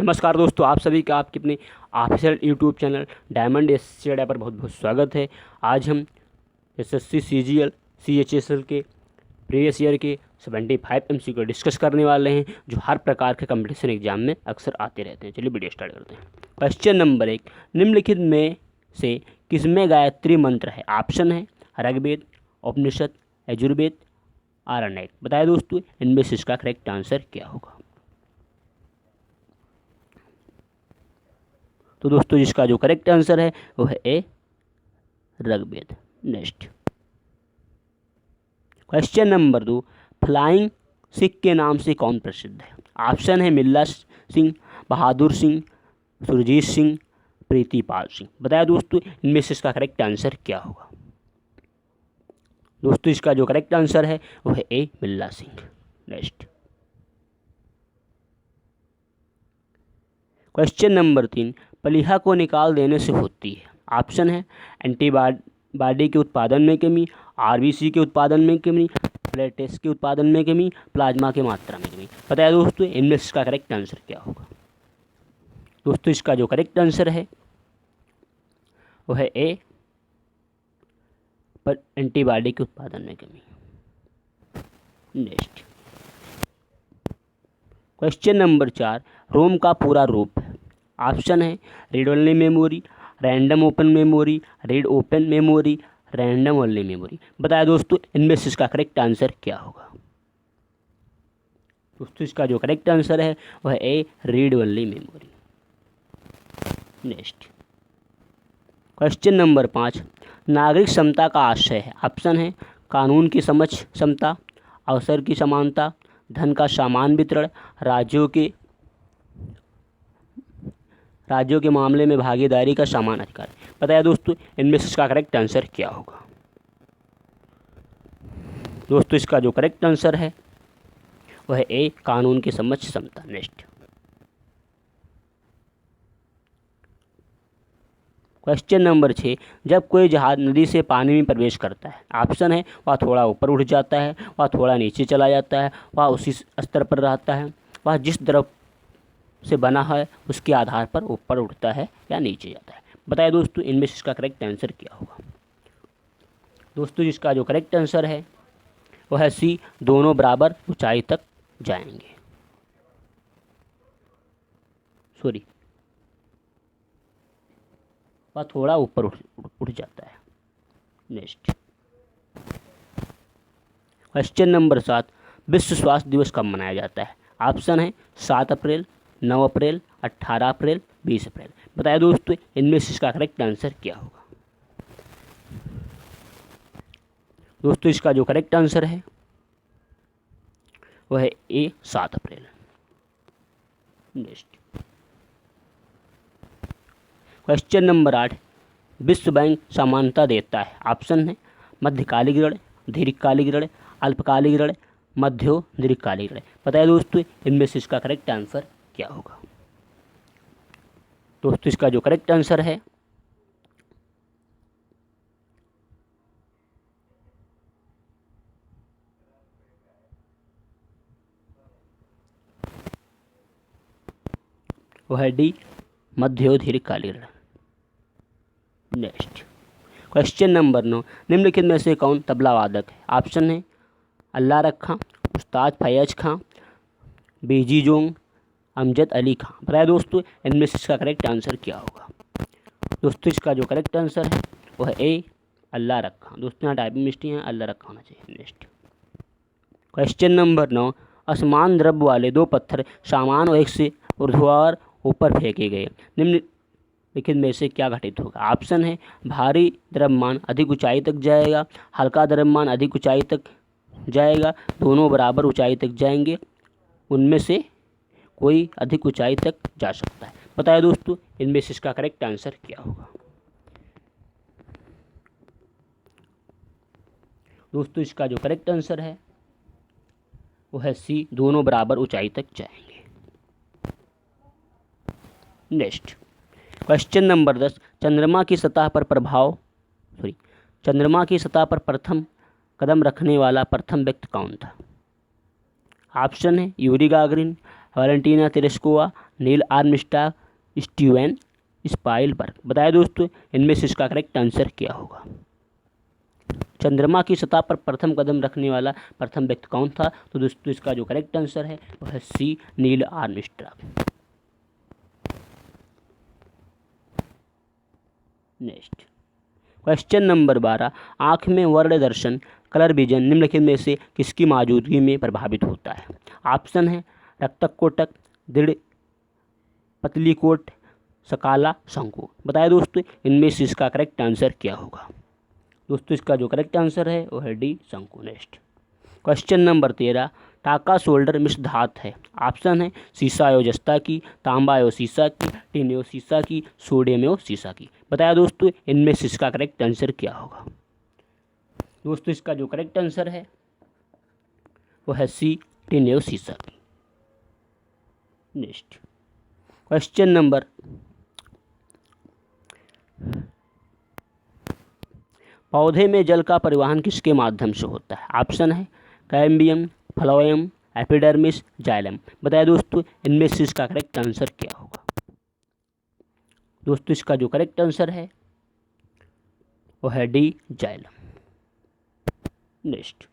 नमस्कार दोस्तों, आप सभी का आपके अपने official YouTube channel diamond SSC अड्डा पर बहुत बहुत स्वागत है। आज हम एसएससी सीजीएल सीएचएसएल के प्रीवियस ईयर के 75 एमसीक्यू डिस्कस करने वाले हैं, जो हर प्रकार के कंपटीशन एग्जाम में अक्सर आते रहते हैं। चलिए वीडियो स्टार्ट करते हैं। क्वेश्चन नंबर 1, निम्नलिखित में से किसमें गायत्री मंत्र है? ऑप्शन है ऋग्वेद, उपनिषद, यजुर्वेद, आरण्यक। बताया दोस्तों, इनमें से इसका करेक्ट आंसर क्या होगा? तो दोस्तों, जिसका जो करेक्ट आंसर है वो है A Rigveda. Next question number 2, flying Sikh के नाम से कौन प्रसिद्ध है? ऑप्शन है मिल्ला सिंह, बहादुर सिंह, सुरजीत सिंह, प्रीतिपाल सिंह। बताया दोस्तों, इनमें से इसका करेक्ट आंसर क्या होगा? दोस्तों, इसका जो करेक्ट आंसर है वो है ए मिल्ला सिंह। नेक्स्ट क्वेश्चन नंबर 3, प्लीहा को निकाल देने से होती है? ऑप्शन है एंटीबॉडी के उत्पादन में कमी, आरबीसी के उत्पादन में कमी, प्लेटलेट्स के उत्पादन में कमी, प्लाज्मा की मात्रा में कमी। बताया दोस्तों, इनमें से इसका करेक्ट आंसर क्या होगा? दोस्तों, इसका जो करेक्ट आंसर है वो है ए पर एंटीबॉडी के उत्पादन में कमी। नेक्स्ट क्वेश्चन नंबर 4, रोम का पूरा रूप है? ऑप्शन है read only memory, random open memory, read open memory, random only memory. बताया दोस्तों, इनमें से इसका करेक्ट आंसर क्या होगा? दोस्तों, इसका जो करेक्ट आंसर है वह है read only memory. Next question number 5, नागरिक समता का आशय है? ऑप्शन है कानून की समझ समता, अवसर की समानता, धन का समान वितरण, राज्यों के मामले में भागीदारी का समान अधिकार। बताया दोस्तों, इनमें से इसका करेक्ट आंसर क्या होगा? दोस्तों, इसका जो करेक्ट आंसर है वह है ए कानून की समझ समता। नेक्स्ट क्वेश्चन नंबर 6, जब कोई जहाज नदी से पानी में प्रवेश करता है? ऑप्शन है वह थोड़ा ऊपर उठ जाता है, वह थोड़ा नीचे चला जाता है, वह उसी स्तर पर रहता है, वह जिस तरफ से बना है उसके आधार पर ऊपर उठता है या नीचे जाता है। बताया दोस्तों, इनमें से इसका करेक्ट आंसर क्या होगा? दोस्तों, जिसका जो करेक्ट आंसर है वह है सी, दोनों बराबर ऊंचाई तक जाएंगे। सॉरी, वह थोड़ा ऊपर उठ जाता है। नेक्स्ट क्वेश्चन नंबर 7, विश्व स्वास्थ्य दिवस कब मनाया जाता है? ऑप्शन है 7 अप्रैल, 9 अप्रैल, 18 अप्रैल, 20 अप्रैल। बताया दोस्तों, इनमें से इसका करेक्ट आंसर क्या होगा? दोस्तों, इसका जो करेक्ट आंसर है वह है ए 7 अप्रैल। नेक्स्ट क्वेश्चन नंबर 8, विश्व बैंक समानता देता है? ऑप्शन है मध्यकालिक ऋण, दीर्घकालिक ऋण, अल्पकालिक ऋण, मध्यो दीर्घकालिक ऋण। बताया दोस्तों, इनमें से इसका करेक्ट आंसर क्या होगा? दोस्तों, इसका जो करेक्ट आंसर है वह है डी, मध्यो दीर्घकालिक ऋण। नेक्स्ट क्वेश्चन नंबर 9, निम्नलिखित में से कौन तबला वादक है? ऑप्शन है अल्लाह रखा, उस्ताद फैयाज खां, बेजी जोंग, अमजद अली खां। बताया दोस्तों, इनमें से इसका करेक्ट आंसर क्या होगा? दोस्तों, इसका जो करेक्ट आंसर है वह है ए अल्लाह रखा। दोस्तों, यहाँ टाइपिंग मिस्टेक है, अल्लाह रखा होना चाहिए। नेक्स्ट क्वेश्चन नंबर 9, असमान द्रव्य वाले 2 पत्थर समान वेग से ऊर्ध्वाधर ऊपर फेंके गए, निम्नलिखित में से क्या घटित होगा? ऑप्शन है भारी द्रव्यमान अधिक ऊंचाई तक जाएगा, हल्का द्रव्यमान अधिक ऊंचाई तक जाएगा, दोनों बराबर ऊंचाई तक जाएंगे, उनमें से कोई अधिक ऊंचाई तक जा सकता है। बताया दोस्तों, इनमें से इसका करेक्ट आंसर क्या होगा? दोस्तों, इसका जो करेक्ट आंसर है वो है सी, दोनों बराबर ऊंचाई तक जाएंगे। नेक्स्ट क्वेश्चन नंबर 10, चंद्रमा की सतह पर प्रथम कदम रखने वाला प्रथम व्यक्ति कौन था? ऑप्शन है Yuri Gagarin, Valentina Tereshkova, Neil Armstrong, Steven Spielberg. बताया दोस्तों इनमें से इसका करेक्ट आंसर क्या होगा। चंद्रमा की सतह पर प्रथम कदम रखने वाला प्रथम व्यक्ति कौन था? तो दोस्तों इसका जो करेक्ट आंसर है वह है C, Neil Armstrong. Next question number 12, आँख में वर्ण दर्शन कलर विजन निम्नलिखित में से किसकी मौजूदगी में प्रभावित होता है? ऑप्शन है रक्तक कोटक, दृढ़ पतली कोट, सकाला शंकु। बताया दोस्तों इनमें से इसका करेक्ट आंसर क्या होगा। दोस्तों इसका जो करेक्ट आंसर है वो है डी, शंकु। नेक्स्ट क्वेश्चन नंबर 13, टाका सोल्डर मिश्र धातु है। ऑप्शन है सीसा एवं जस्ता की, तांबा एवं सीसा की, टिन एवं सीसा की, सोडियम एवं सीसा की। बताया दोस्तों इनमें से इसका करेक्ट आंसर क्या होगा। दोस्तों इसका जो करेक्ट आंसर है वो है सी, टिन एवं सीसा की। नेक्स्ट क्वेश्चन नंबर पौधे में जल का परिवहन किसके माध्यम से होता है? ऑप्शन है कैम्बियम, फ्लोएम, एपिडर्मिस, जाइलम। बताया दोस्तों इनमें से इसका करेक्ट आंसर क्या होगा। दोस्तों इसका जो करेक्ट आंसर है वो है D, xylem. Next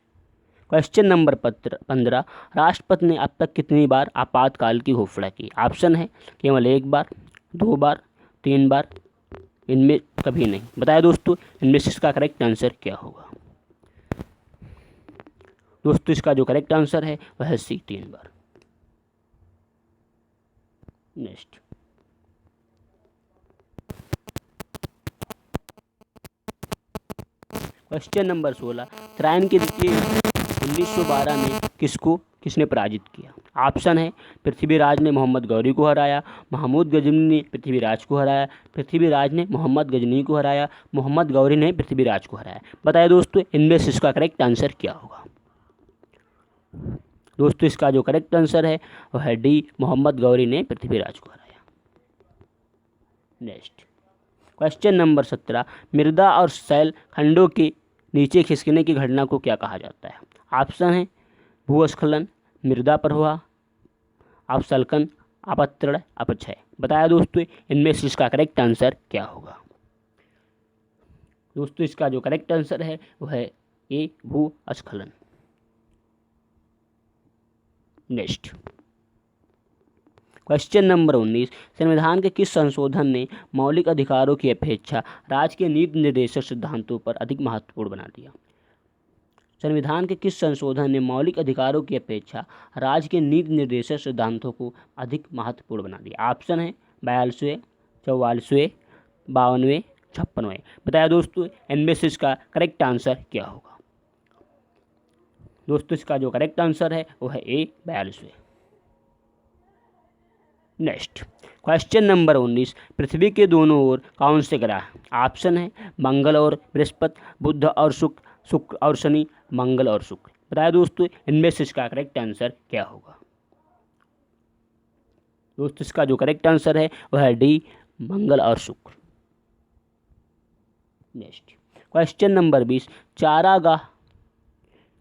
question number 15, राष्ट्रपति ने अब तक कितनी बार आपातकाल की घोषणा की? ऑप्शन है केवल 1 बार, 2 बार, 3 बार, इनमें कभी नहीं। बताया दोस्तों इनमें से इसका करेक्ट आंसर क्या होगा। दोस्तों इसका जो करेक्ट आंसर है वह है सी, 3 बार। नेक्स्ट क्वेश्चन नंबर 16, त्रायन के द्वितीय 1912 में किसने पराजित किया? ऑप्शन है पृथ्वीराज ने मोहम्मद गौरी को हराया, महमूद गजनी ने पृथ्वीराज को हराया, पृथ्वीराज ने मोहम्मद गजनी को हराया, मोहम्मद गौरी ने पृथ्वीराज को हराया। बताया दोस्तों इनमें से इसका करेक्ट आंसर क्या होगा। दोस्तों इसका जो करेक्ट आंसर है वह है डी, मोहम्मद गौरी ने पृथ्वीराज को हराया। नेक्स्ट क्वेश्चन नंबर 17, मृदा और शैल खंडों के नीचे खिसकने की घटना को क्या कहा जाता है? ऑप्शन है भूस्खलन, मृदा प्रवाह, अवसल्कन, अपतरण, अपक्षय। बताया दोस्तों इनमें से इसका करेक्ट आंसर क्या होगा। दोस्तों इसका जो करेक्ट आंसर है वह है ए, भूस्खलन। नेक्स्ट क्वेश्चन नंबर 19, संविधान के किस संशोधन ने मौलिक अधिकारों की अपेक्षा राज्य के नीति निर्देशक सिद्धांतों पर अधिक महत्वपूर्ण बना दिया? संविधान के किस संशोधन ने मौलिक अधिकारों की अपेक्षा राज्य के नीति निर्देशक सिद्धांतों को अधिक महत्वपूर्ण बना दिया? ऑप्शन है 42वें, 44वें, 52वें, 56वें। बताया दोस्तों इनमें से इसका करेक्ट आंसर क्या होगा। दोस्तों इसका जो करेक्ट आंसर है वो है ए, 42वें। नेक्स्ट क्वेश्चन नंबर 19, पृथ्वी के दोनों ओर कौन से ग्रह? ऑप्शन है मंगल और बृहस्पति, बुध और शुक्र और शनि, मंगल और शुक्र। बताया दोस्तों इनमें से इसका करेक्ट आंसर क्या होगा। दोस्तों इसका जो करेक्ट आंसर है वह है डी, मंगल और शुक्र। नेक्स्ट क्वेश्चन नंबर 20, चारागाह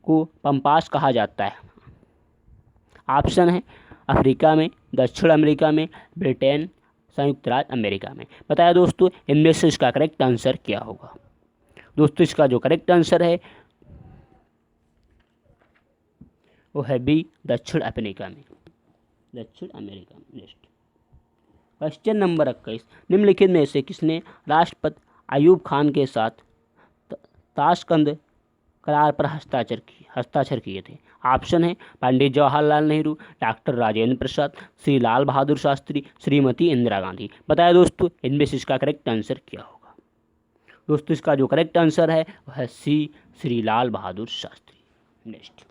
को पंपास कहा जाता है? ऑप्शन है अफ्रीका में, दक्षिण अमेरिका में, ब्रिटेन, संयुक्त राज्य अमेरिका में। बताया दोस्तों इनमें से इसका करेक्ट आंसर क्या होगा। दोस्तों इसका जो करेक्ट आंसर है वो है बी, दक्षिण अमेरिका में, दक्षिण अमेरिका में। नेक्स्ट क्वेश्चन नंबर 21, निम्नलिखित में से किसने राष्ट्रपति अयूब खान के साथ ताशकंद करार पर हस्ताक्षर किए थे? ऑप्शन है पंडित जवाहरलाल नेहरू, डॉक्टर राजेंद्र प्रसाद, श्री लाल बहादुर शास्त्री, श्रीमती इंदिरा गांधी। बताया दोस्तों इनमें से इसका करेक्ट आंसर क्या होगा। दोस्तों इसका जो करेक्ट आंसर है वह है C, Shri Lal Bahadur Shastri. Next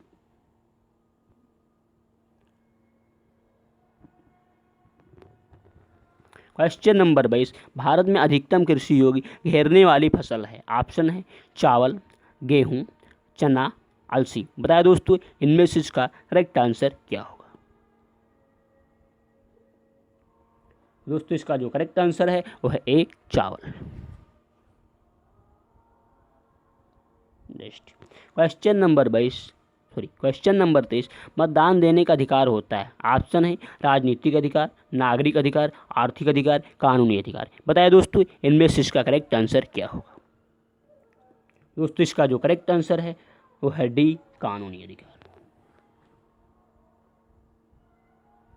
question number 22, Bharat में अधिकतम कृषि योग्य घेरने वाली फसल है? ऑप्शन है चावल, गेहूं, चना, अलसी। बताया दोस्तों इनमें से इसका करेक्ट आंसर क्या होगा। दोस्तों इसका जो करेक्ट आंसर है वो है ए, चावल। Next question number 23, question number 23, मतदान देने का अधिकार होता है। ऑप्शन है राजनीतिक अधिकार, नागरिक अधिकार, आर्थिक अधिकार, कानूनी अधिकार। बताइए दोस्तों इनमें से इसका करेक्ट आंसर क्या होगा। दोस्तों इसका जो करेक्ट आंसर है वो है डी, कानूनी अधिकार।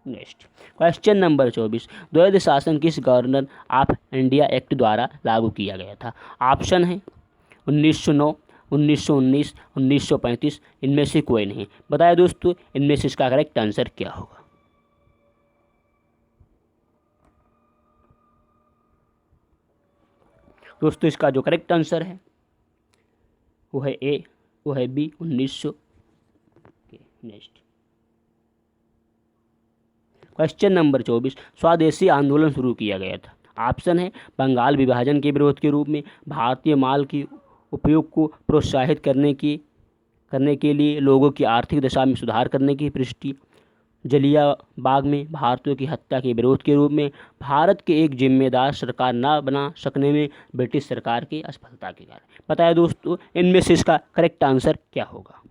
नेक्स्ट क्वेश्चन नंबर 24, द्वैध शासन किस गवर्नर ऑफ इंडिया एक्ट द्वारा लागू किया गया था। ऑप्शन है 1909, 1919, 1935, इनमें से कोई नहीं। बताया दोस्तों इनमें से इसका करेक्ट आंसर क्या होगा। दोस्तों इसका जो करेक्ट आंसर है वो है ए, वो है बी, 1900। नेक्स्ट क्वेश्चन नंबर 24, स्वदेशी आंदोलन शुरू किया गया था। ऑप्शन है बंगाल विभाजन के विरोध के रूप में, भारतीय माल की उपयोग को प्रोत्साहित करने के लिए, लोगों की आर्थिक दशा में सुधार करने की पुष्टि, जलिया बाग में भारतीयों की हत्या के विरोध के रूप में, भारत के एक जिम्मेदार सरकार न बना सकने में ब्रिटिश सरकार की असफलता के कारण। बताया दोस्तों इनमें से इसका करेक्ट आंसर क्या होगा।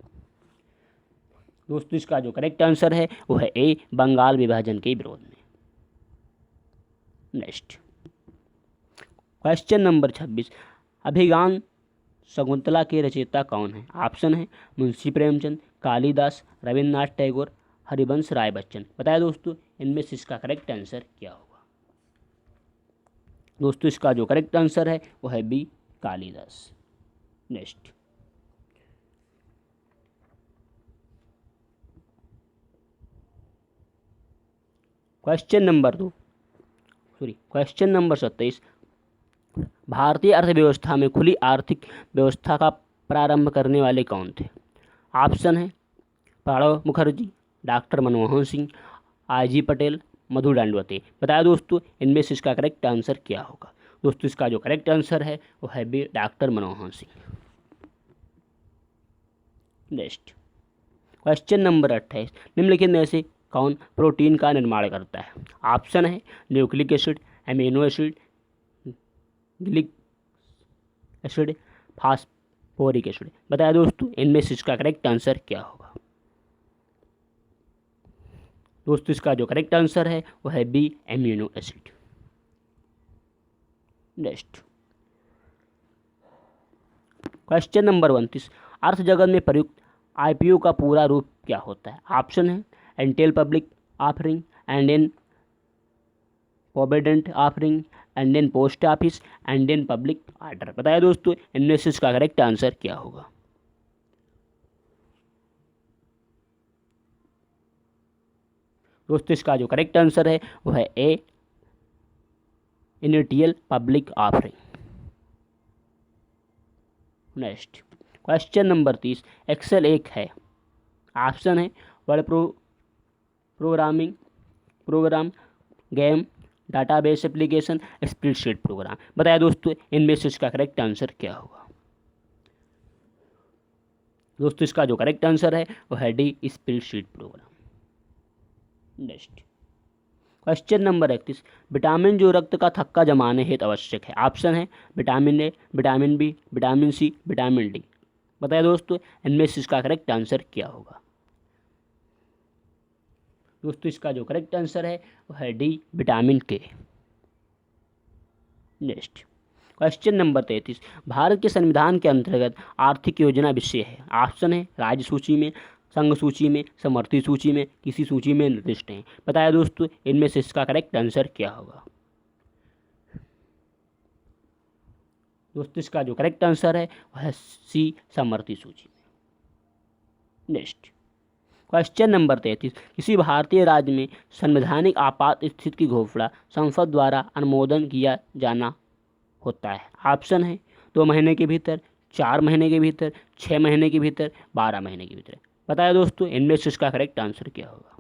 दोस्तों इसका जो करेक्ट आंसर है वो है ए, बंगाल विभाजन के विरोध में। नेक्स्ट क्वेश्चन नंबर 26, अभिज्ञान शकुंतला के रचयिता कौन है। ऑप्शन है मुंशी प्रेमचंद, कालिदास, रविन्द्रनाथ टैगोर, हरिवंश राय बच्चन। बताया दोस्तों इनमें से इसका करेक्ट आंसर क्या होगा। दोस्तों इसका जो करेक्ट आंसर है वो है B, Kalidas. Next question number 27, भारतीय अर्थव्यवस्था में खुली आर्थिक व्यवस्था का प्रारंभ करने वाले कौन थे। ऑप्शन है प्रणब मुखर्जी, डॉक्टर मनमोहन सिंह, आई.जी. पटेल, मधु दंडवते। बताया दोस्तों इनमें से इसका करेक्ट आंसर क्या होगा। दोस्तों इसका जो करेक्ट आंसर है वो है B, doctor Manmohan Singh. Next question number 28, निम्नलिखित में से कौन प्रोटीन का निर्माण करता है। ऑप्शन है न्यूक्लिक एसिड, एमिनो एसिड, ग्लिक एसिड, फास्फोरिक एसिड। बताया दोस्तों इनमें से इसका करेक्ट आंसर क्या होगा। दोस्तों इसका जो करेक्ट आंसर है वो है B, amino acid. Next question number 29, अर्थ जगत में प्रयुक्त आईपीओ का पूरा रूप क्या होता है। ऑप्शन है entail public offering, Indian provident offering, Indian post office, Indian public order. बताया दोस्तों इनमें से इसका करेक्ट आंसर क्या होगा। दोस्तों इसका जो करेक्ट आंसर है वो है A, initial public offering. Next question number 30, excel एक है। ऑप्शन है word program, game, database application, spreadsheet program. बताया दोस्तों इनमें से इसका करेक्ट आंसर क्या होगा। दोस्तों इसका जो करेक्ट आंसर है वो है D, spreadsheet programme. Next question number 31, vitamin जो रक्त का थक्का जमाने हेतु आवश्यक है। ऑप्शन है vitamin A, vitamin B, vitamin C, vitamin D. बताया दोस्तों इनमें से इसका करेक्ट आंसर क्या होगा। दोस्तों इसका जो करेक्ट आंसर है वो है डी, विटामिन के। नेक्स्ट क्वेश्चन नंबर 33, भारत के संविधान के अंतर्गत आर्थिक योजना विषय है। ऑप्शन है राज्य सूची में, संघ सूची में, समवर्ती सूची में, किसी सूची में निर्दिष्ट है। बताया दोस्तों इनमें से इसका करेक्ट आंसर क्या होगा। दोस्तों इसका जो करेक्ट आंसर है वह है सी, समवर्ती सूची में। नेक्स्ट क्वेश्चन नंबर 33, किसी भारतीय राज्य में संवैधानिक आपात स्थिति की घोषणा संसद द्वारा अनुमोदन किया जाना होता है। ऑप्शन है 2 महीने के भीतर, 4 महीने के भीतर, 6 महीने के भीतर, 12 महीने के भीतर। बताया दोस्तों इनमें से इसका करेक्ट आंसर क्या होगा।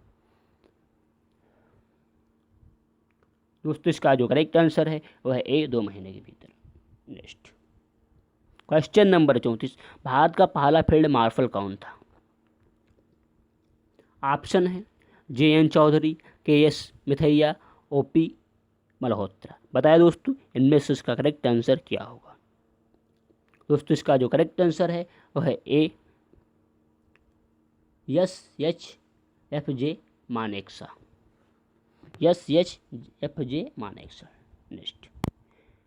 दोस्तों इसका जो करेक्ट आंसर है वह है ए, 2 महीने के भीतर। नेक्स्ट क्वेश्चन नंबर 34, भारत का पहला फील्ड मार्शल कौन था। ऑप्शन है जे.एन. चौधरी, के.एस. मिथैया, ओ.पी. मल्होत्रा। बताया दोस्तों इनमें से इसका करेक्ट आंसर क्या होगा। दोस्तों इसका जो करेक्ट आंसर है वह है ए, SHFJ Manekshaw, SHFJ Manekshaw. Next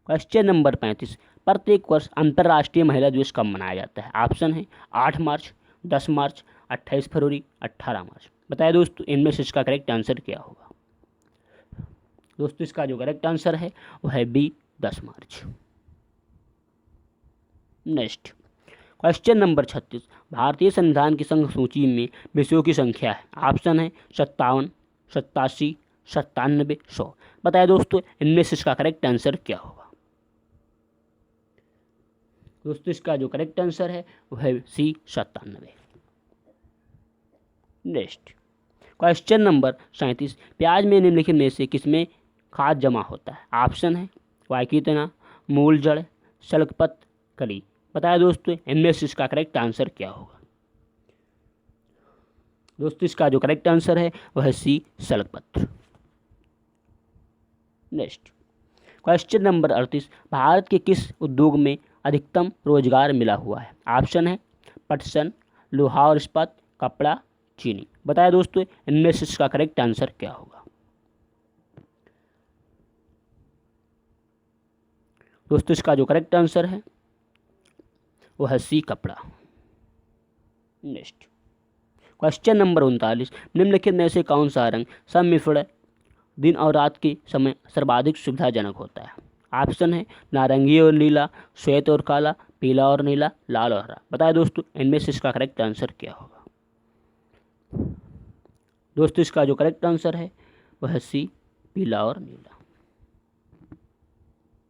question number 35, प्रत्येक वर्ष अंतर्राष्ट्रीय महिला दिवस कब मनाया जाता है? ऑप्शन है 8 मार्च, 10 मार्च, 28 फरवरी, 18 मार्च। बताइए दोस्तों इनमें से इसका करेक्ट आंसर क्या होगा? दोस्तों इसका जो करेक्ट आंसर है वो है बी 10 मार्च। नेक्स्ट क्वेश्चन नंबर 36, भारतीय संविधान की संघ सूची में विषयों की संख्या है? ऑप्शन है 57, 87, 97, 100। बताइए दोस्तों इनमें से इसका करेक्ट आंसर क्या होगा? दोस्तों इसका जो करेक्ट आंसर है वो है सी 97। नेक्स्ट क्वेश्चन नंबर 37, प्याज में निम्नलिखित में से किसमें खाद जमा होता है? ऑप्शन है वाई तना, मूल जड़, शल्कपत्र, कली। बताया दोस्तों इनमें से इसका करेक्ट आंसर क्या होगा? दोस्तों इसका जो करेक्ट आंसर है वह है सी शल्कपत्र। नेक्स्ट क्वेश्चन नंबर 38, भारत के किस उद्योग में अधिकतम रोजगार मिला हुआ है? ऑप्शन है पटसन, लोहा और इस्पात, कपड़ा, चीनी। बताया दोस्तों इनमें से इसका करेक्ट आंसर क्या होगा? दोस्तों इसका जो करेक्ट आंसर है वो है सी कपड़ा। नेक्स्ट क्वेश्चन नंबर 39, निम्नलिखित में से कौन सा रंग सम्मिश्रण दिन और रात के समय सर्वाधिक सुविधाजनक होता है? ऑप्शन है नारंगी और नीला, श्वेत और काला, पीला और नीला, लाल और हरा। बताए दोस्तों इनमें से इसका करेक्ट आंसर क्या होगा? दोस्तों इसका जो करेक्ट आंसर है वह है सी पीला और नीला।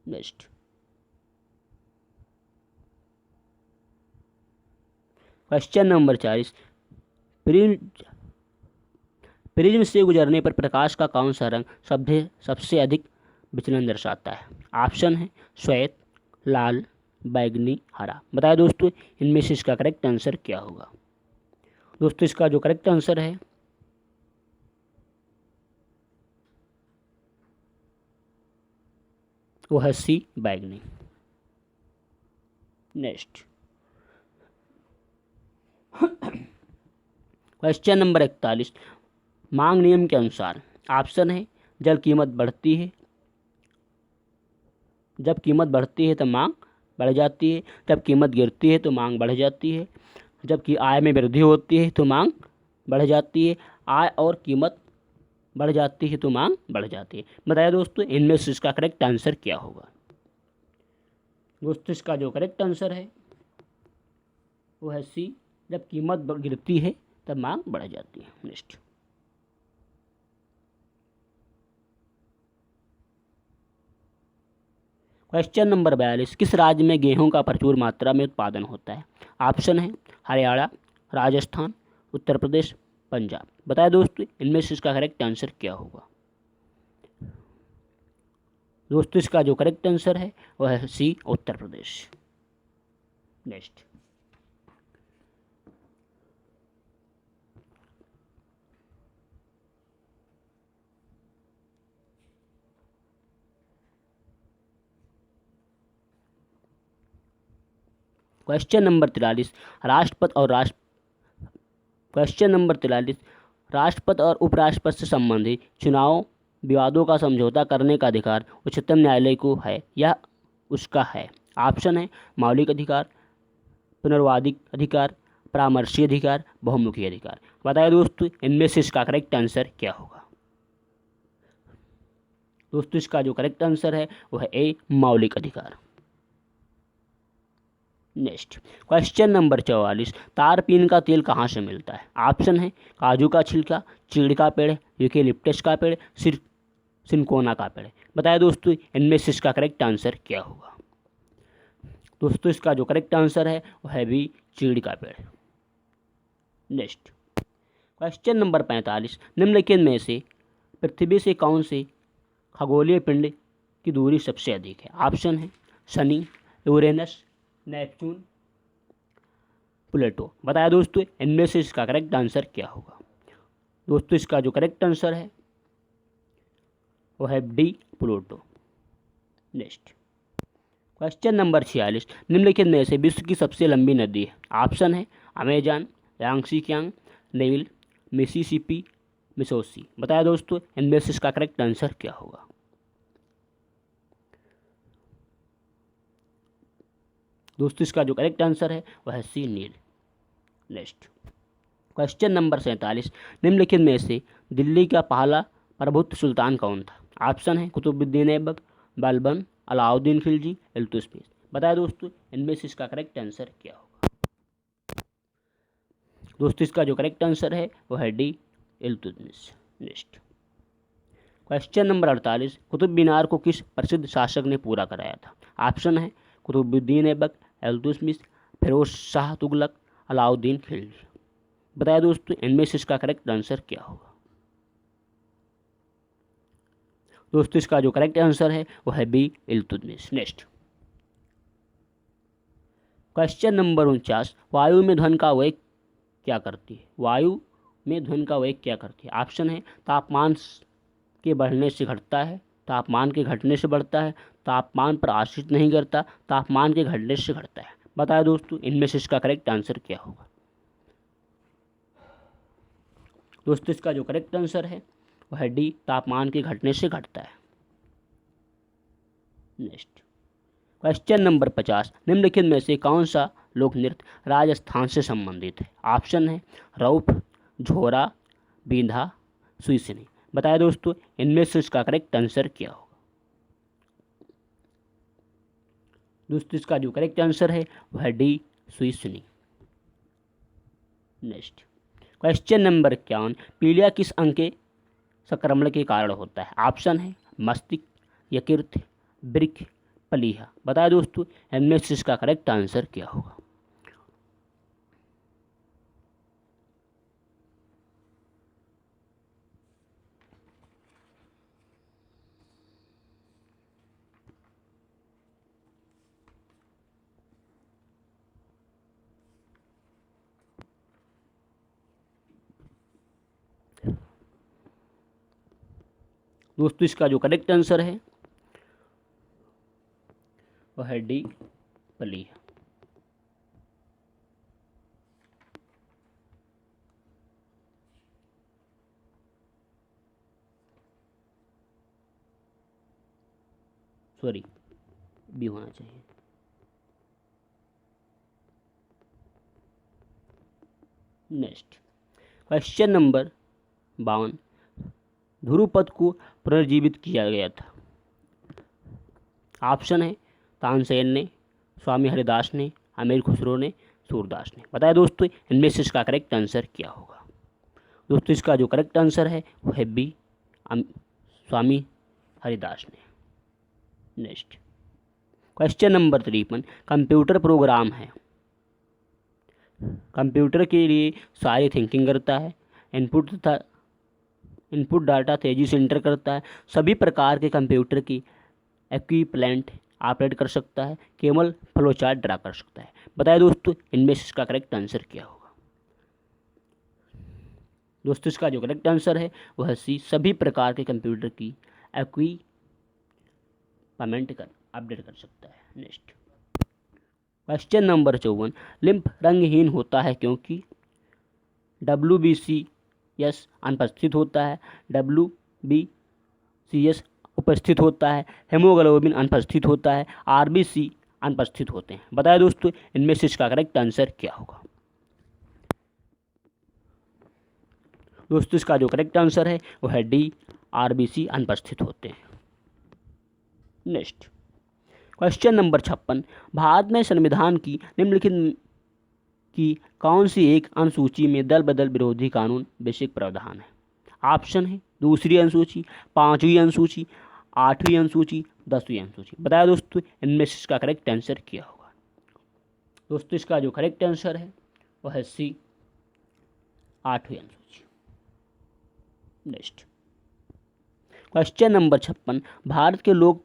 नेक्स्ट क्वेश्चन नंबर 40, प्रिज्म से गुजरने पर प्रकाश का कौन सा रंग सबसे अधिक विचलन दर्शाता है? ऑप्शन है श्वेत, लाल, बैगनी, हरा। बताया दोस्तों इनमें से इसका करेक्ट आंसर क्या होगा? दोस्तों इसका जो करेक्ट आंसर है वो है सी बैगनी। नेक्स्ट क्वेश्चन नंबर 41, मांग नियम के अनुसार ऑप्शन है जब कीमत बढ़ती है तो मांग बढ़ जाती है, जब कीमत गिरती है तो मांग बढ़ जाती है, जबकि आय में वृद्धि होती है तो मांग बढ़ जाती है, आय और कीमत बढ़ जाती है तो मांग बढ़ जाती है। बताया दोस्तों इनमें से इसका करेक्ट आंसर क्या होगा? दोस्तों इसका जो करेक्ट आंसर है वो है सी, जब कीमत गिरती है तब मांग बढ़ जाती है। नेक्स्ट क्वेश्चन नंबर 42, किस राज्य में गेहूं का प्रचुर मात्रा में उत्पादन होता है? ऑप्शन है हरियाणा, राजस्थान, उत्तर प्रदेश, पंजाब। बताया दोस्तों इनमें से इसका करेक्ट आंसर क्या होगा? दोस्तों इसका जो करेक्ट आंसर है वह है सी Uttar Pradesh. Next question number 43, राष्ट्रपति और उपराष्ट्रपति से संबंधित चुनाव विवादों का समझौता करने का अधिकार उच्चतम न्यायालय को है या उसका है? ऑप्शन है मौलिक अधिकार, पुनर्वादिक अधिकार, परामर्शी अधिकार, बहुमुखी अधिकार। बताइए दोस्तों इनमें से इसका करेक्ट आंसर क्या होगा? दोस्तों इसका जो करेक्ट आंसर है वो है ए मौलिक अधिकार। नेक्स्ट क्वेश्चन नंबर 44, तारपीन का तेल कहाँ से मिलता है? ऑप्शन है काजू का छिलका, चीड़ का पेड़, यूकेलिप्टस का पेड़, सिनकोना का पेड़। बताया दोस्तों इनमें से इसका करेक्ट आंसर क्या होगा? दोस्तों इसका जो करेक्ट आंसर है वो है भी चीड़ का पेड़। नेक्स्ट क्वेश्चन नंबर 45, निम्नलिखित में से पृथ्वी से कौन से खगोलीय पिंड की दूरी सबसे अधिक है? ऑप्शन है शनि, यूरेनस, नेपच्यून, प्लूटो। बताया दोस्तों इनमें से इसका करेक्ट आंसर क्या होगा? दोस्तों इसका जो करेक्ट आंसर है वो है D Pluto. Next question number 46, निम्नलिखित में से विश्व की सबसे लंबी नदी है? ऑप्शन है Amazon, Yangtze Kiang, Nile, Mississippi, Missouri. बताया दोस्तों इनमें से इसका करेक्ट आंसर क्या होगा। दोस्तों इसका जो करेक्ट आंसर है वह है सी, नील। नेक्स्ट क्वेश्चन नंबर 47, निम्नलिखित में से दिल्ली का पहला प्रभुत्व सुल्तान कौन था। ऑप्शन है कुतुबुद्दीन ऐबक, बलबन, अलाउद्दीन खिलजी, इल्तुतमिश। बताया दोस्तों इनमें से इसका करेक्ट आंसर क्या होगा। दोस्तों इसका जो करेक्ट आंसर है वह है D, Iltutmish. Next question number 48, Qutub Minar को किस प्रसिद्ध शासक ने पूरा कराया था। ऑप्शन है कुतुबुद्दीन ऐबक, इल्तुतमिश, फिरोज शाह तुगलक, अलाउद्दीन खिलजी। बताया दोस्तों इनमें से इसका करेक्ट आंसर क्या होगा। दोस्तों इसका जो करेक्ट आंसर है वह है B, Iltutmish. Next question number 49, वायु में ध्वनि का वेग क्या करती है। वायु में ध्वनि का वेग क्या करती है। ऑप्शन है तापमान के बढ़ने से घटता है, तापमान के घटने से बढ़ता है, तापमान पर आश्रित नहीं करता, तापमान के घटने से घटता है। बताया दोस्तों इनमें से इसका करेक्ट आंसर क्या होगा। दोस्तों इसका जो करेक्ट आंसर है वह है डी, तापमान के घटने से घटता है। नेक्स्ट क्वेश्चन नंबर 50, निम्नलिखित में से कौन सा लोक नृत्य राजस्थान से संबंधित है। ऑप्शन है रऊफ, झोरा, बींधा, सुईसनी। बताया दोस्तों इनमें से इसका करेक्ट आंसर क्या होगा। दोस्तों इसका जो करेक्ट आंसर है वह है डी, सुईसनी। नेक्स्ट क्वेश्चन नंबर 51, पीलिया किस अंग के संक्रमण के कारण होता है। ऑप्शन है मस्तिष्क, यकृत, वृक्क, प्लीहा। बताया दोस्तों इनमें से इसका करेक्ट आंसर क्या होगा। दोस्तों इसका जो करेक्ट आंसर है वह है डी, प्लीहा। सॉरी, बी होना चाहिए। नेक्स्ट क्वेश्चन नंबर 52, ध्रुपद को पुनर्जीवित किया गया था। ऑप्शन है तानसेन ने, स्वामी हरिदास ने, अमीर खुसरो ने, सूरदास ने। बताया दोस्तों इनमें से इसका करेक्ट आंसर क्या होगा। दोस्तों इसका जो करेक्ट आंसर है वह है बी, स्वामी हरिदास ने। Next question number 53, computer program है, कंप्यूटर के लिए सारी थिंकिंग करता है, इनपुट डाटा तेजी से इंटर करता है, सभी प्रकार के कंप्यूटर की इक्विपमेंट ऑपरेट कर सकता है, केवल फ्लो चार्ट ड्रा कर सकता है। बताया दोस्तों इनमें से इसका करेक्ट आंसर क्या होगा। दोस्तों इसका जो करेक्ट आंसर है वह है सी, सभी प्रकार के कंप्यूटर की इक्विपमेंट कर अपडेट कर सकता है। नेक्स्ट क्वेश्चन नंबर 54, लिम्फ रंगहीन होता है क्योंकि WBCS अनुपस्थित होता है, WBCS उपस्थित होता है, हेमोग्लोबिन अनुपस्थित होता है, RBC अनुपस्थित होते हैं। बताया दोस्तों इनमें से इसका करेक्ट आंसर क्या होगा। दोस्तों इसका जो करेक्ट आंसर है वह है डी, RBC अनुपस्थित होते हैं। नेक्स्ट क्वेश्चन नंबर 56, भारत में संविधान की निम्नलिखित की कौन सी एक अनुसूची में दल बदल विरोधी कानून बेसिक प्रावधान है। ऑप्शन है दूसरी अनुसूची, पांचवी अनुसूची, आठवीं अनुसूची, 10वीं अनुसूची। बताया दोस्तों इनमें से इसका करेक्ट आंसर क्या होगा। दोस्तों इसका जो करेक्ट आंसर है वह है सी, 8वीं अनुसूची। नेक्स्ट क्वेश्चन नंबर 56, भारत के लोक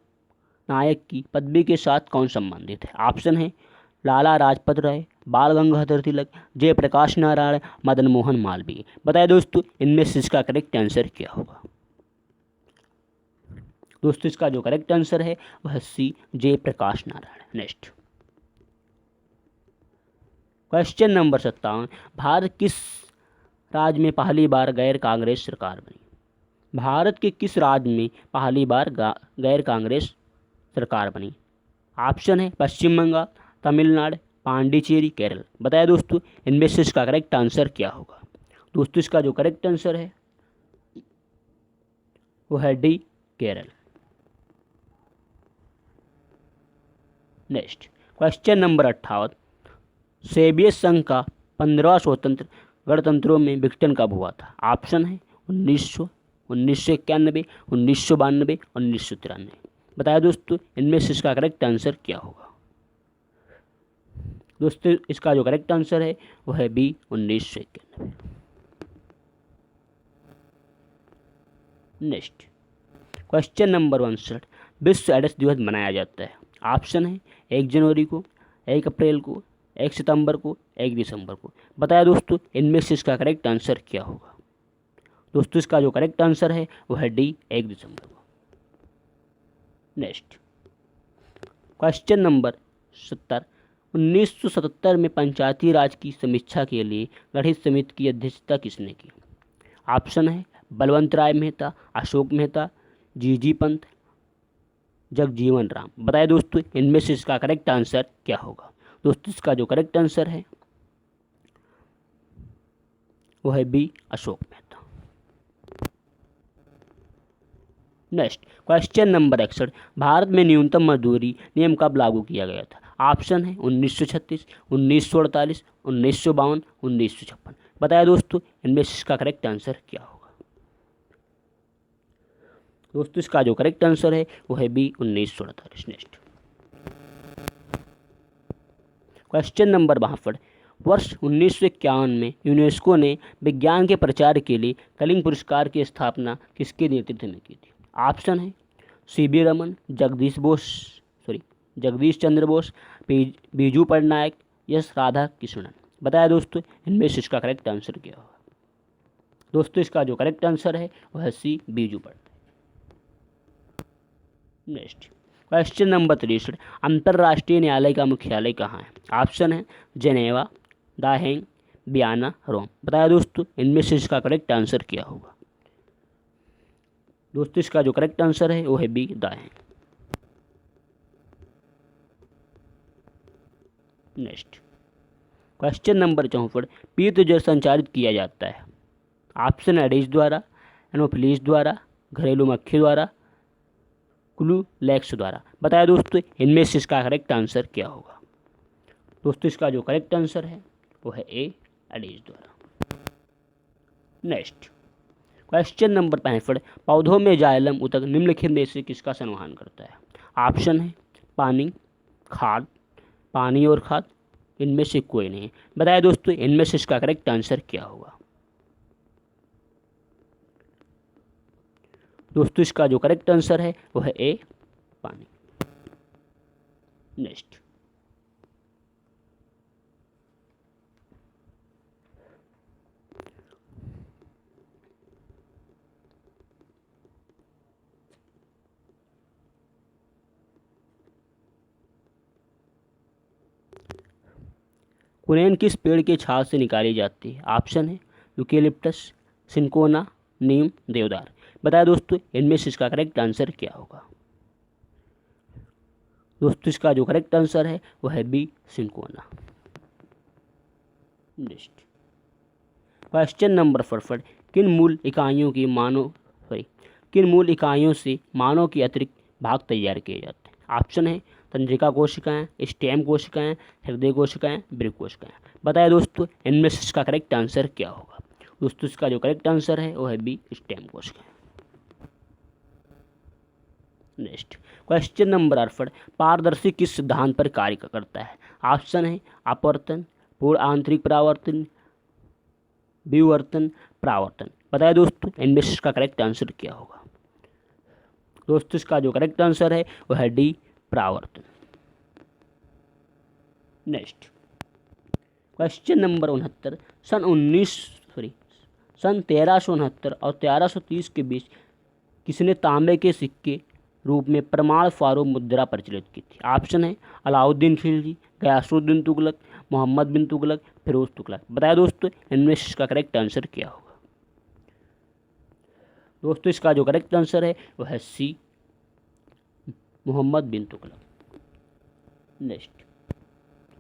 नायक की पदवी के साथ कौन संबंधित है। ऑप्शन है लाला लाजपत राय, बाल गंगाधर तिलक, जयप्रकाश नारायण, मदन मोहन मालवीय। बताया दोस्तों इनमें से इसका करेक्ट आंसर क्या होगा। दोस्तों इसका जो करेक्ट आंसर है वह C, Jayaprakash Narayan. Next question number 57, Bharat किस राज्य में पहली बार गैर कांग्रेस सरकार बनी? भारत के किस राज्य में पहली बार गैर कांग्रेस सरकार बनी? ऑप्शन है पश्चिम बंगाल, तमिलनाडु, पांडिचेरी, केरल। बताया दोस्तों इनमें से इसका करेक्ट आंसर क्या होगा? दोस्तों इसका जो करेक्ट आंसर है वो है D, Kerala. Next question number 58, Soviet संघ का 15वां स्वतंत्र गणतंत्रों में विघटन कब हुआ था? ऑप्शन है 1900, 1991, 1992, 1993। बताया दोस्तों इनमें से इसका करेक्ट आंसर क्या होगा? दोस्तों इसका जो करेक्ट आंसर है वो है बी, 1991। नेक्स्ट क्वेश्चन नंबर 59, विश्व एड्स दिवस मनाया जाता है? ऑप्शन है 1 जनवरी को, 1 अप्रैल को, 1 सितंबर को, 1 दिसंबर को। बताया दोस्तों इनमें से इसका करेक्ट आंसर क्या होगा? दोस्तों इसका जो करेक्ट आंसर है वो है डी, 1 दिसंबर को। नेक्स्ट क्वेश्चन नंबर 70, 1977 में पंचायती राज की समीक्षा के लिए गठित समिति की अध्यक्षता किसने की? ऑप्शन है बलवंत राय मेहता, अशोक मेहता, जीजी पंत, जगजीवन राम। बताइए दोस्तों इनमें से इसका करेक्ट आंसर क्या होगा? दोस्तों इसका जो करेक्ट आंसर है वो है B, Ashok Mehta. Next question number 61, Bharat में न्यूनतम मजदूरी नियम कब लागू किया गया था? ऑप्शन है 1936, 1948, 1952, 1956। बताया दोस्तों इनमें से इसका करेक्ट आंसर क्या होगा? दोस्तों इसका जो करेक्ट आंसर है वो है बी, 1948। नेक्स्ट क्वेश्चन नंबर 62, वर्ष 1951 में यूनेस्को ने विज्ञान के प्रचार के लिए कलिंग पुरस्कार की स्थापना किसके नेतृत्व में की थी? ऑप्शन है सीबी रमन, जगदीश चंद्र बोस, बीजू पटनायक, एस राधा कृष्णन। बताया दोस्तों इनमें से इसका करेक्ट आंसर क्या होगा? दोस्तों इसका जो करेक्ट आंसर है वह है C, Biju Patnaik. Next question number 63, अंतर्राष्ट्रीय न्यायालय का मुख्यालय कहाँ है? ऑप्शन है Geneva, the Hague, Vienna, Rome. बताया दोस्तों इनमें से इसका करेक्ट आंसर क्या होगा? दोस्तों इसका जो करेक्ट आंसर है वो है B, the Hague. Next question number 64, पीत जल संचारित किया जाता है? ऑप्शन है एडिस द्वारा, एनोफिलीस द्वारा, घरेलू मक्खी द्वारा, क्लूलेक्स द्वारा। बताया दोस्तों इनमें से इसका करेक्ट आंसर क्या होगा? दोस्तों इसका जो करेक्ट आंसर है वो है ए, एडिस द्वारा। नेक्स्ट क्वेश्चन नंबर 65, पौधों में जाइलम ऊतक निम्नलिखित में से किसका संवहन करता है? ऑप्शन है पानी, खाद, पानी और खाद, इनमें से कोई नहीं। बताया दोस्तों इनमें से इसका करेक्ट आंसर क्या होगा? दोस्तों इसका जो करेक्ट आंसर है वो है ए, पानी। नेक्स्ट कुरेन किस पेड़ के छाल से निकाली जाती है? ऑप्शन है यूकेलिप्टस, सिंकोना, नीम, देवदार। बताया दोस्तों इनमें से इसका करेक्ट आंसर क्या होगा? दोस्तों इसका जो करेक्ट आंसर है वो है B, cinchona. Next question number 64, किन मूल इकाइयों से मानव के अतिरिक्त भाग तैयार किए जाते हैं? ऑप्शन है तंत्रिका कोशिकाएं, स्टेम कोशिकाएं, हृदय कोशिकाएं, वृक्क कोशिकाएं। बताया दोस्तों इनमें से इसका करेक्ट आंसर क्या होगा? दोस्तों इसका जो करेक्ट आंसर है वो है बी, स्टेम कोशिकाएं। नेक्स्ट क्वेश्चन नंबर 68, पारदर्शी किस सिद्धांत पर कार्य करता है? ऑप्शन है अपवर्तन, पूर्ण आंतरिक परावर्तन, विवर्तन, परावर्तन। बताया दोस्तों इनमें से इसका करेक्ट आंसर क्या होगा? दोस्तों इसका जो करेक्ट आंसर है वो है डी, परावर्तन। नेक्स्ट क्वेश्चन नंबर 69, सन 1369 और 1330 के बीच किसने तांबे के सिक्के रूप में प्रमाण फारूक मुद्रा प्रचलित की थी? ऑप्शन है अलाउद्दीन खिलजी, गयासुद्दीन तुगलक, मोहम्मद बिन तुगलक, फिरोज तुगलक। बताया दोस्तों इनमें से इसका करेक्ट आंसर क्या होगा। दोस्तों इसका जो करेक्ट आंसर है वो है C, Mohammad bin Tughlaq. Next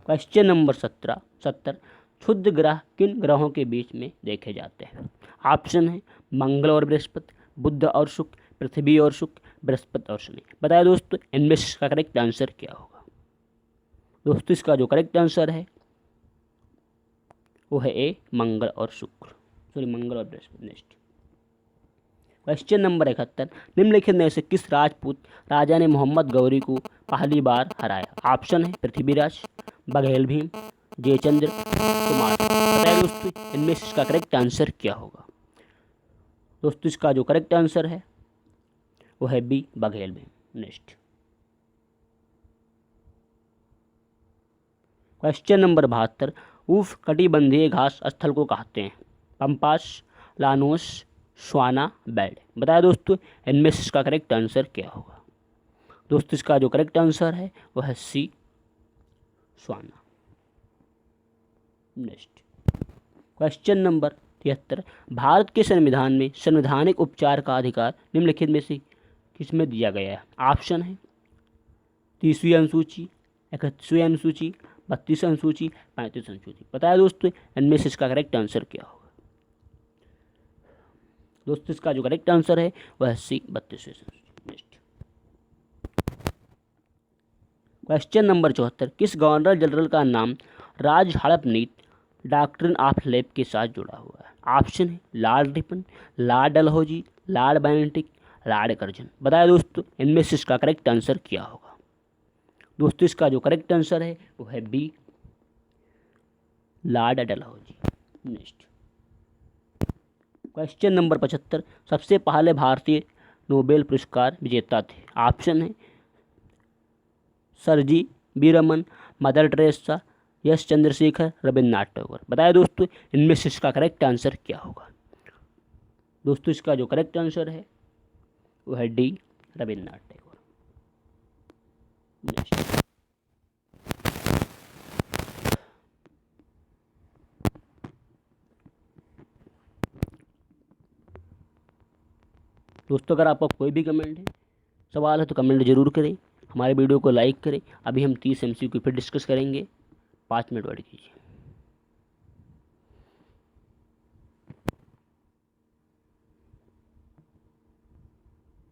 question number 70। क्षुद्र ग्रह किन ग्रहों के बीच में देखे जाते हैं। ऑप्शन है मंगल और बृहस्पति, बुध और शुक्र, पृथ्वी और शुक्र, बृहस्पति और शनि। बताया दोस्तों इनमें से इसका करेक्ट आंसर क्या होगा। दोस्तों इसका जो करेक्ट आंसर है वो है ए, मंगल और शुक्र, मंगल और बृहस्पति। Next question number 71। निम्नलिखित में से किस राजपूत राजा ने मोहम्मद गौरी को पहली बार हराया। ऑप्शन है पृथ्वीराज, बघेल भीम, जयचंद्र, कुमार। बताइए दोस्तों इनमें से इसका करेक्ट आंसर क्या होगा। दोस्तों इसका जो करेक्ट आंसर है वो है B, Baghel Bhim. Next question number 72। उफ कटिबंधीय घास स्थल को कहते हैं। Pampas, llanos, savanna, veld. बताया दोस्तों इनमें से इसका करेक्ट आंसर क्या होगा। दोस्तों इसका जो करेक्ट आंसर है वो है सी, स्वाना। Next question number 73। भारत के संविधान में संवैधानिक उपचार का अधिकार निम्नलिखित में से किसमें दिया गया है। ऑप्शन है 30वीं अनुसूची, 31वीं अनुसूची, 32वीं अनुसूची, 35वीं अनुसूची। बताया दोस्तों इनमें से इसका करेक्ट आंसर क्या होगा। दोस्तों इसका जो करेक्ट आंसर है वह सी, 32वीं अनुसूची। Next question number 74। किस गवर्नर जनरल का नाम राज हड़प नीति डॉक्ट्रिन ऑफ लेप के साथ जुड़ा हुआ है। ऑप्शन है Lord Ripon, Lord Dalhousie, Lord Benedict, Lord Curzon. बताया दोस्तों इनमें से इसका करेक्ट आंसर क्या होगा। दोस्तों इसका जो करेक्ट आंसर है वो है B, Lord Dalhousie. Next question number 75। सबसे पहले भारतीय नोबेल पुरस्कार विजेता थे। ऑप्शन है Sir G V Raman, Mother Teresa, S Chandrasekhar, Rabindranath Tagore. बताया दोस्तों इनमें से इसका करेक्ट आंसर क्या होगा। दोस्तों इसका जो करेक्ट आंसर है वो है डी, रविन्द्रनाथ टैगोर। नेक्स्ट दोस्तों अगर आपका कोई भी कमेंट है, सवाल है तो कमेंट जरूर करें। हमारे वीडियो को लाइक करें। अभी हम 30 MCQ फिर डिस्कस करेंगे। 5 मिनट वेट कीजिए।